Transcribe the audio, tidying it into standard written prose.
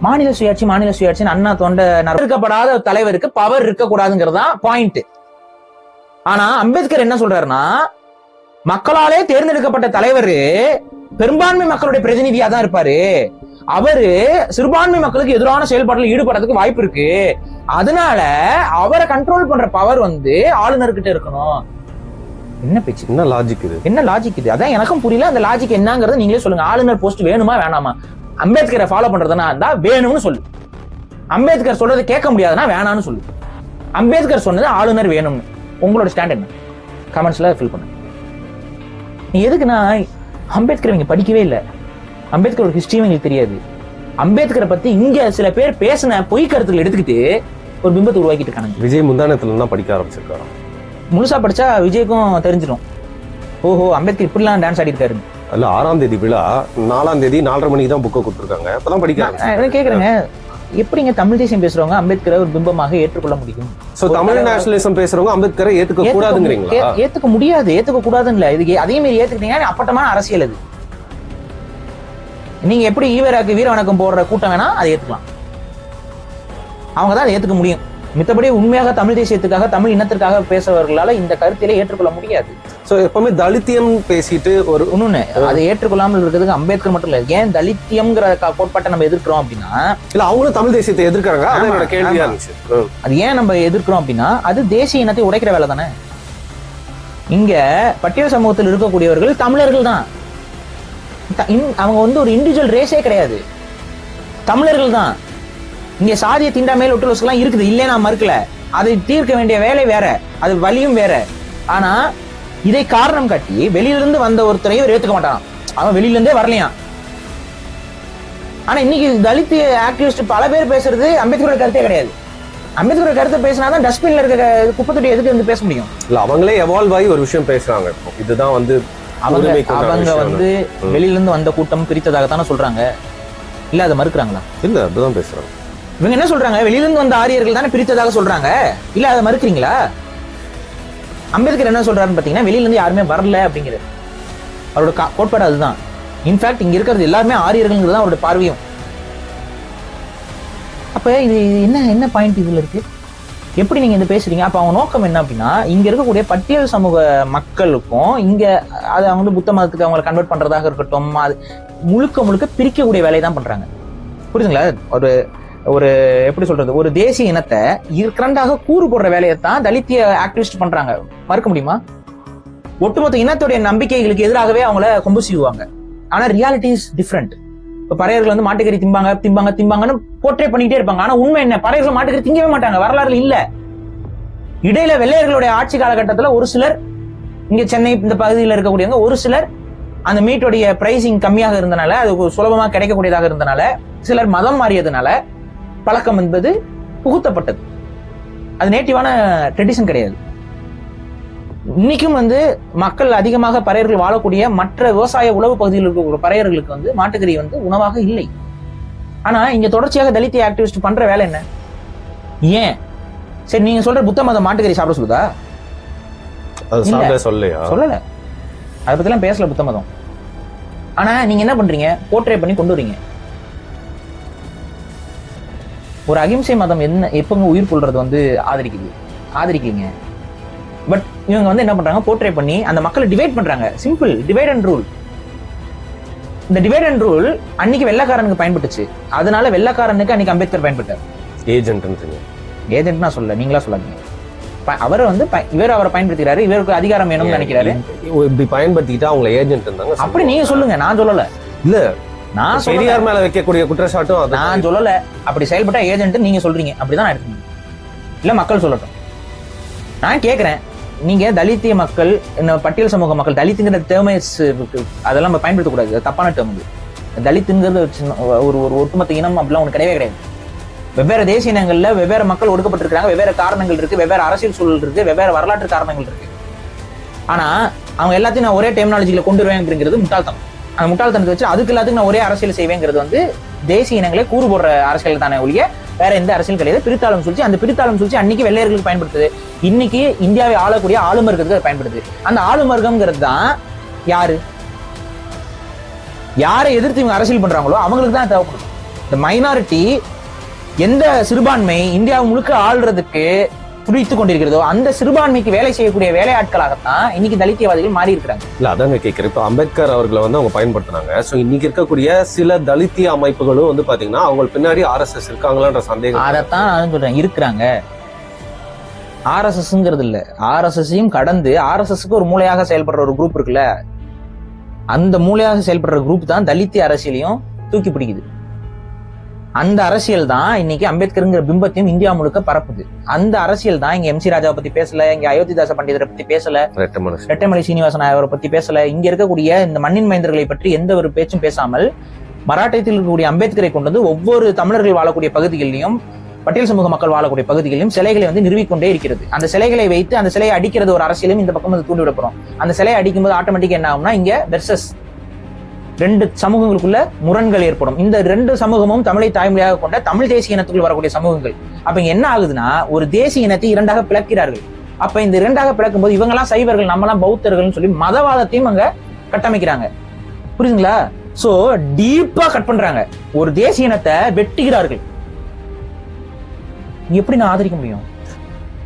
மாநில சுயாட்சி அண்ணா தொண்ட இருக்கப்படாத தலைவருக்கு பவர் இருக்கக்கூடாதுங்கிறது தான் பாயிண்ட். ஆனா அம்பேத்கர் என்ன சொல்றாருன்னா, மக்களாலே தேர்ந்தெடுக்கப்பட்ட தலைவர் பெரும்பான்மை மக்களுடைய பிரதிநிதியா தான் இருப்பாரு. அவரு சிறுபான்மை மக்களுக்கு எதிரான செயல்பாட்டில் ஈடுபடுறதுக்கு வாய்ப்பு இருக்கு. அதனால அவரை கண்ட்ரோல் பண்ற பவர் ஆளுநர்கிட்ட இருக்கணும். என்ன பேச்சு, என்ன லாஜிக் இது? என்ன லாஜிக் இது? அதான் எனக்கும் புரியல. அந்த லாஜிக் என்னங்கறத நீங்களே சொல்லுங்க. ஆளுநர் போஸ்ட் வேணுமா வேணாமா? அம்பேத்கரை ஃபாலோ பண்றதுனா இருந்தா வேணும்னு சொல்லு. அம்பேத்கர் சொல்றது கேட்க முடியாதுன்னா வேணான்னு சொல்லு. அம்பேத்கர் சொன்னது ஆளுநர் வேணும்னு. உங்களோட ஸ்டாண்ட் என்ன? கமெண்ட்ஸ்ல ஃபில் பண்ணு. நீ எதுக்குன்னா, அம்பேத்கர் இவங்க படிக்கவே இல்லை, அம்பேத்கரோட ஹிஸ்டரி எங்களுக்கு தெரியாது. அம்பேத்கரை பத்தி இங்க சில பேர் பேசின பொய் கருத்துக்கள் எடுத்துக்கிட்டு ஒரு பிம்பத்தை உருவாக்கிட்டு இருக்காங்க. விஜய் முந்தானத்துல தான் படிக்க ஆரம்பிச்சிருக்காரு. முழுசா படிச்சா விஜய்க்கும் தெரிஞ்சிடும், ஓஹோ அம்பேத்கர் இப்படிலாம் டான்ஸ் ஆடி இருக்காரு. அல்ல 6ஆம் தேதி விழா, 4ஆம் தேதி 4:30 மணிக்கு தான் புக்கை கொடுத்துருக்காங்க. அப்பதான் படிக்க கேக்குறேங்க. எப்படிங்க தமிழ் தேசியம் பேசுறவங்க அம்பேத்கரை ஒரு பிம்பமாக ஏற்றுக்கொள்ள முடியும்? தமிழ் நேஷனலிசம் பேசுறவங்க அம்பேத்கரை ஏத்துக்க கூடாதுங்கிறீங்களா? ஏத்துக்க முடியாது, ஏத்துக்க கூடாதுன்னு இல்ல. இதுக்கு அதே மாதிரி ஏத்துக்கிட்டீங்கன்னா அப்பட்டமான அரசியல் அது. நீங்க எப்படி ஈவராக்கு வீர வணக்கம் போடுற கூட்டம் வேணா அதை ஏத்துக்கலாம், அவங்கதான் அதை ஏத்துக்க முடியும். மித்தபடி உண்மையாக தமிழ் தேசியத்துக்காக தமிழ் இனத்திற்காக பேசுறவர்களால இந்த கருத்திலே ஏற்றுக்கொள்ள முடியாது. சோ எப்பவுமே தலித்தியம் பேசிட்டு ஒரு ஒண்ணுன்னு அதை ஏற்றுக்கொள்ளாமல் இருக்கிறதுக்கு அம்பேத்கர் மட்டும் இல்ல. ஏன் தலித்தியம்ங்கிற கோட்பாட்டை நம்ம எதிர்க்கிறோம் அப்படின்னா, இல்ல அவங்களும் தமிழ் தேசியத்தை எதிர்க்கிறாங்க. அதோட கேள்வியா இருந்துச்சு. அது ஏன் நம்ம எதிர்க்கிறோம் அப்படின்னா, அது தேசிய இனத்தை உடைக்கிற வேலை தானே. இங்க பட்டியல் சமூகத்தில் இருக்கக்கூடியவர்கள் தமிழர்கள் தான். அவங்க ஒரு இண்டிவிஜுவல் ரேஸே கிடையாது, தமிழர்கள் தான். இங்க சாதிய தீண்டாமையில் ஒட்டுலோசுக்கெல்லாம் இருக்குது, இல்லையே நான் மறுக்கல. அதை தீர்க்க வேண்டிய வேலை வேற, அது வலியும் வேற. ஆனா இதை காரணம் காட்டி வெளியிலிருந்து வந்த ஒருத்தரையும் ஏத்துக்க மாட்டான். அவன் வெளியில இருந்தே வரலையாம். ஆனா இன்னைக்கு தலித் ஆக்டிவிஸ்ட் பல பேர் பேசுறது அம்பேத்கரோட கருத்தே கிடையாது. அம்பேத்கரோட கருத்தை பேசினாதான் டஸ்ட்பின்ல இருக்க குப்பத்தொட்டி எதுக்கு பேச முடியும்? இல்ல அவங்களே எவால்வ் ஆகி ஒரு விஷயம் பேசுறாங்க. இதுதான் அவங்க வெளியில இருந்து வந்த கூட்டம் பிரித்ததாகத்தானே சொல்றாங்க. இல்ல அதை மறுக்கிறாங்களா? இல்ல அப்படிதான் பேசுறாங்க. இவங்க என்ன சொல்றாங்க, வெளியிலிருந்து வந்த ஆரியர்கள் தானே பிரித்ததாக சொல்றாங்க. இல்ல அதை மறுக்கிறீங்களா? அம்பேத்கர் என்ன சொல்றாருன்னு பாத்தீங்கன்னா, வெளியில இருந்து யாருமே வரல அப்படிங்கிறது அவரோட கோட்பாடு. அதுதான். இன்ஃபேக்ட் இங்க இருக்கிறது எல்லாருமே ஆரியர்கள் தான் அவரோட பார்வையும். அப்ப இது என்ன பாயிண்ட் இதுல இருக்கு? எப்படி நீங்க இந்த பேசுறீங்க? அப்ப அவங்க நோக்கம் என்ன அப்படின்னா, இங்க இருக்கக்கூடிய பட்டியல் சமூக மக்களுக்கும் இங்க அதை அவங்க புத்த மதத்துக்கு அவங்களை கன்வெர்ட் பண்றதாக இருக்கட்டும், அது முழுக்க பிரிக்கக்கூடிய வேலையை தான் பண்றாங்க. புரியுதுங்களா? ஒரு எப்படி சொல்றது, ஒரு தேசிய இனத்தை இரண்டாக கூறு போடுற வேலையை தான் தலித்திய ஆக்டிவிஸ்ட் பண்றாங்க. மறுக்க முடியுமா? ஒட்டுமொத்த இனத்துடைய நம்பிக்கைகளுக்கு எதிராகவே அவங்கள கொம்பு செய்வாங்க. ஆனா ரியாலிட்டி இஸ் டிஃப்ரெண்ட். இப்ப பறையர்கள் மாட்டுக்கறி திம்பாங்கன்னு போர்ட்ரே பண்ணிட்டே இருப்பாங்க. ஆனா உண்மை என்ன? பறையர்கள் மாட்டுக்கறி திங்கவே மாட்டாங்க, வரலாறுல இல்ல. இடையில வெள்ளையர்களுடைய ஆட்சி காலகட்டத்துல ஒரு சிலர், இங்க சென்னை இந்த பகுதியில் இருக்கக்கூடியவங்க ஒரு சிலர், அந்த மீட்டோடைய பிரைசிங் கம்மியாக இருந்தனால, அது சுலபமா கிடைக்கக்கூடியதாக இருந்தனால, சிலர் மதம் மாறியதுனால பழக்கம் என்பது புகுத்தப்பட்டது. அது நேட்டிவான ட்ரெடிஷன் கிடையாது. இன்னைக்கும் மக்கள் அதிகமாக பறையர்கள் வாழக்கூடிய மற்ற விவசாய உழவு பகுதியில் இருக்கக்கூடிய பறையர்களுக்கு மாட்டுக்கறி உணவாக இல்லை. ஆனா இங்க தொடர்ச்சியாக தலித் ஆக்டிவிஸ்ட் பண்ற வேலை என்ன? ஏன் சரி நீங்க சொல்ற புத்த மதம் மாட்டுக்கறி சாப்பிட சொல்லுதா? சொல்லல, அதை பத்தி எல்லாம் பேசல புத்த மதம். ஆனா நீங்க என்ன பண்றீங்க? போர்ட்ரே பண்ணி கொண்டு வரீங்க. ஒரு அகிம்சை மதம் எப்பங்க உயிர் கொள்றது ஆதரிக்கீங்க. பட் இவங்க என்ன பண்றாங்க? போர்ட்ரே பண்ணி அந்த மக்களை டிவைட் பண்றாங்க. Simple divide and rule. இந்த டிவைட் அண்ட் ரூல் அன்னைக்கு வெள்ளைக்காரனுக்கு பயன்பட்டுச்சு. அதனால வெள்ளைக்காரனுக்கு அன்னைக்கு அம்பேத்கர் பயன்பட்டார். ஏஜென்ட்னா சொல்ல, நீங்களா சொல்லாதீங்க. அவரை அவரை பயன்படுத்துறாரு, இவருக்கு அதிகாரம் வேணும்னு நினைக்கிறாரு. இப்படி பயன்படுத்திக்கிட்டா அவங்க ஏஜென்ட் இருந்தாங்க. அப்படி நீங்க சொல்லுங்க, நான் சொல்லல. இல்ல நான் பெரியார் மேல வைக்கக்கூடிய குற்றச்சாட்டும் நான் சொல்லல. அப்படி செயல்பட்டா ஏஜென்ட் நீங்க சொல்றீங்க, அப்படிதான் எடுத்துக்கணும். இல்ல மக்கள் சொல்லட்டும். நான் கேக்குறேன், நீங்க தலித்திய மக்கள், பட்டியல் சமூக மக்கள், தலித்துங்கிற டேர்ம் அதெல்லாம் நம்ம பயன்படுத்தக்கூடாது, தப்பான டேர்ம். தலித்துங்கிறது ஒரு ஒட்டுமொத்த இனம் அப்படிலாம் ஒண்ணு கிடையவே கிடையாது. வெவ்வேறு தேசிய இனங்கள்ல வெவ்வேறு மக்கள் ஒடுக்கப்பட்டிருக்காங்க, வெவ்வேறு காரணங்கள் இருக்கு, வெவ்வேறு அரசியல் சூழல் இருக்கு, வெவ்வேறு வரலாற்று காரணங்கள் இருக்கு. ஆனா அவங்க எல்லாத்தையும் நான் ஒரே டெர்மினாலஜில கொண்டு வருவேன் அப்படிங்கிறது முட்டாள்தனம். அந்த முட்டாள்தனத்தை வச்சு அதுக்கு எல்லாத்துக்கும் நான் ஒரே அரசியல் செய்வேங்கிறது தேசிய இனங்களை கூறு போடுற அரசியல் தானே ஒழிய வேற எந்த அரசியல் கிடையாது. பிரித்தாளும் சூழ்ச்சி, அந்த பிரித்தாளும் சூழ்ச்சி அன்னைக்கு வெள்ளையர்களுக்கு பயன்படுத்துது, இன்னைக்கு இந்தியாவை ஆளக்கூடிய ஆளுமர்கத்துக்கு பயன்படுது. அந்த ஆளுமர்கம்ங்கிறது தான் யாரு? யாரை எதிர்த்து இவங்க அரசியல் பண்றாங்களோ அவங்களுக்கு தான் தேவைப்படும். இந்த மைனாரிட்டி எந்த சிறுபான்மை இந்தியா முழுக்க ஆள்றதுக்கு துடித்துக் கொண்டிருக்கிறதோ அந்த சிறுபான்மைக்கு வேலை செய்யக்கூடிய வேலையாட்களாகத்தான் இன்னைக்கு தலித்தியவாதிகள் மாறி இருக்கிறாங்க. இல்ல அதாங்க கேட்கிறேன். இப்போ அம்பேத்கர் அவர்களை வந்து அவங்க பயன்படுத்தினாங்க. ஸோ இன்னைக்கு இருக்கக்கூடிய சில தலித்திய அமைப்புகளும் வந்து பாத்தீங்கன்னா அவங்க பின்னாடி RSS இருக்காங்களான்ற சந்தேகம். அதைத்தான் நான் சொல்றேன், இருக்கிறாங்க. RSSங்கிறது இல்ல, RSSையும் கடந்து RSSக்கு ஒரு மூளையாக செயல்படுற ஒரு குரூப் இருக்குல்ல, அந்த மூளையாக செயல்படுற குரூப் தான் தலித்திய அரசியலையும் தூக்கி பிடிக்குது. அந்த அரசியல் தான் இன்னைக்கு அம்பேத்கருங்கிற பிம்பத்தையும் இந்தியா முழுக்க பரப்புது. அந்த அரசியல் தான் இங்க MC ராஜாவை பத்தி பேசல, இங்க அயோத்திதாச பண்டிதரை பத்தி பேசல, ரெட்டமலை சீனிவாசன் அவரை பத்தி பேசல, இங்க இருக்கக்கூடிய இந்த மண்ணின் மைந்தர்களை பற்றி எந்த ஒரு பேச்சும் பேசாமல் மராட்டியத்தில் இருக்கக்கூடிய அம்பேத்கரை கொண்டு வந்து ஒவ்வொரு தமிழர்கள் வாழக்கூடிய பகுதிகளிலும் பட்டியல் சமூக மக்கள் வாழக்கூடிய பகுதிகளிலும் சிலைகளை வந்து நிறுவிக்கொண்டே இருக்கிறது. அந்த சிலைகளை வைத்து அந்த சிலையை அடிக்கிறது ஒரு அரசியலும் இந்த பக்கம் வந்து தூண்டிவிடப்படும். அந்த சிலையை அடிக்கும்போது ஆட்டோமேட்டிக் என்ன ஆகும்னா இங்க வெர்சஸ் ரெண்டு சமூகங்களுக்குள்ள முரண்கள் ஏற்படும். இந்த ரெண்டு சமூகமும் தமிழை தாய்மொழியாக கொண்ட தமிழ் தேசிய இனத்துக்குள் வரக்கூடிய சமூகங்கள். அப்ப இங்க என்ன ஆகுதுன்னா ஒரு தேசிய இனத்தை இரண்டாக பிளக்கிறார்கள். அப்ப இந்த இரண்டாக பிளக்கும் போது இவங்கெல்லாம் சைவர்கள், நம்மலாம் பௌத்தர்கள் சொல்லி மதவாதத்தையும் அங்க கட்டமைக்கிறாங்க. புரியுதுங்களா? சோ டீப்பா கட் பண்றாங்க. ஒரு தேசிய இனத்தை வெட்டுகிறார்கள். எப்படி நான் ஆதரிக்க முடியும்?